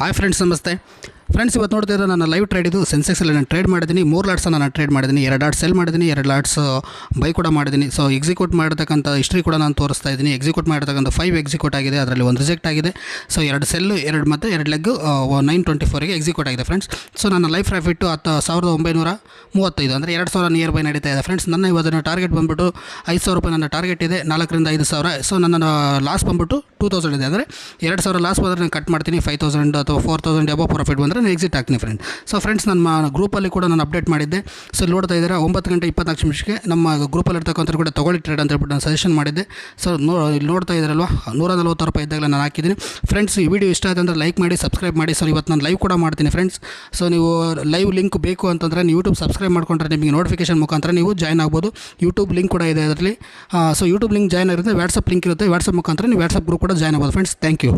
Hi friends, ನಮಸ್ತೆ friends. ಇವತ್ತು ನೋಡ್ತಿದ್ರೆ ನಾನು ಲೈವ್ ಟ್ರೇಡ್ ಇದು ಸೆನ್ಸೆಕ್ಸಲ್ಲಿ ನಾನು ಟ್ರೇಡ್ ಮಾಡಿದ್ದೀನಿ. 3 ಲಾಟ್ಸನ್ನು ನಾನು ಟ್ರೇಡ್ ಮಾಡಿದ್ದೀನಿ. 2 ಲಾಟ್ಸ್ ಸೆಲ್ ಮಾಡಿದ್ದೀನಿ, 2 ಲಾಟ್ಸ್ ಬೈ ಕೂಡ ಮಾಡಿದ್ದೀನಿ. ಸೊ ಎಕ್ಸಿಕ್ಯೂಟ್ ಮಾಡತಕ್ಕಂಥ ಹಿಸ್ಟ್ರಿ ಕೂಡ ನಾನು ತೋರಿಸ್ತಾ ಇದ್ದೀನಿ. ಎಕ್ಸಿಕ್ಯೂಟ್ ಮಾಡತಕ್ಕಂಥ 5 ಎಕ್ಸಿಕ್ಯೂಟ್ ಆಗಿದೆ, ಅದರಲ್ಲಿ 1 ರಿಜೆಕ್ಟ್ ಆಗಿದೆ. ಸೊ 2 ಸೆಲ್ಲು 2 ಮತ್ತು 2 ಲೆಗ್ 924ಗೆ ಎಕ್ಸಿಕ್ಯೂಟ್ ಆಗಿದೆ ಫ್ರೆಂಡ್ಸ್. ಸೊ ನನ್ನ ಲೈಫ್ ಪ್ರಾಫಿಟ್ಟು 1935 ಅಂದರೆ 2000 ನಿಯರ್ ಬೈ ನಡೀತಾ ಇದೆ ಫ್ರೆಂಡ್ಸ್. ನನ್ನ ಇವತ್ತಿನ ಟಾರ್ಗೆಟ್ ಬಂದುಬಿಟ್ಟು 5000 ರೂಪಾಯಿ ನನ್ನ ಟಾರ್ಗೆಟ್ ಇದೆ, 4 ರಿಂದ 5000. ಸೊ ನನ್ನ ಲಾಸ್ ಬಂದುಬಿಟ್ಟು 2000 ಇದೆ. ಅಂದರೆ 2000 ಲಾಸ್ ಬಂದರೆ ನಾನು ಕಟ್ ಮಾಡ್ತೀನಿ. 5000 ಅಥವಾ 4000 ಎಬೋ ಪ್ರಾಫಿಟ್ ಬಂದರೆ ನಾನು ಎಕ್ಸಿಟ್ ಆಗ್ತೀನಿ ಫ್ರೆಂಡ್ಸ್. ಸೊ ಫ್ರೆಂಡ್ಸ್, ನನ್ನ ಗ್ರೂಪಲ್ಲಿ ಕೂಡ ನಾನು ಅಪ್ಡೇಟ್ ಮಾಡಿದ್ದೆ. ಸೊ ನೋಡ್ತಾ ಇದ್ದಾರೆ 9 ಗಂಟೆ 24 ನಿಮಿಷಕ್ಕೆ ನಮ್ಮ ಗ್ರೂಪಲ್ಲಿ ಇರ್ತಕ್ಕಂಥ ಕೂಡ ತೊಗೊಳ್ಳಿ ಟ್ರೇಡ್ ಅಂತ ಹೇಳ್ಬಿಟ್ಟು ನಾನು ಸಜೆಷನ್ ಮಾಡಿದ್ದೆ. ಸೊ ಇಲ್ಲಿ ನೋಡ್ತಾ ಇದ್ದಾರಲ್ವ, 140 ರೂಪಾಯಿ ಇದ್ದಾಗಲೇ ನಾನು ಹಾಕಿದ್ದೀನಿ ಫ್ರೆಂಡ್ಸ್. ಈ ವಿಡಿಯೋ ಇಷ್ಟ ಆಯ್ತು ಅಂದರೆ ಲೈಕ್ ಮಾಡಿ, ಸಬ್ಸ್ಕ್ರೈಬ್ ಮಾಡಿ. ಸೊ ಇವತ್ತು ನಾನು ಲೈವ್ ಕೂಡ ಮಾಡ್ತೀನಿ ಫ್ರೆಂಡ್ಸ್. ಸೊ ನೀವು ಲೈವ್ ಲಿಂಕ್ ಬೇಕು ಅಂತಂದರೆ ನೀವು ಯೂಟ್ಯೂಬ್ ಸಬ್ಸ್ಕ್ರೈಬ್ ಮಾಡ್ಕೊಂಡ್ರೆ ನಿಮಗೆ ನೋಟಿಫಿಕೇಶನ್ ಮುಖಾಂತರ ನೀವು ಜಾಯ್ನ್ ಆಗ್ಬೋದು. ಯೂಟ್ಯೂಬ್ ಲಿಂಕ್ ಕೂಡ ಇದೆ ಅದರಲ್ಲಿ. ಸೊ ಯೂಟ್ಯೂಬ್ ಲಿಂಕ್ ಜಾಯ್ನ್ ಆಗಿರುತ್ತೆ, ವಾಟ್ಸಪ್ ಲಿಂಕ್ ಇರುತ್ತೆ, ವಾಟ್ಸಪ್ ಮುಖಾಂತರ ನೀವು ವಾಟ್ಸಪ್ ಗ್ರೂಪ್ ಕೂಡ ಜಾಯ್ನ್ ಆಗ್ಬೋದು ಫ್ರೆಂಡ್ಸ್. Thank you.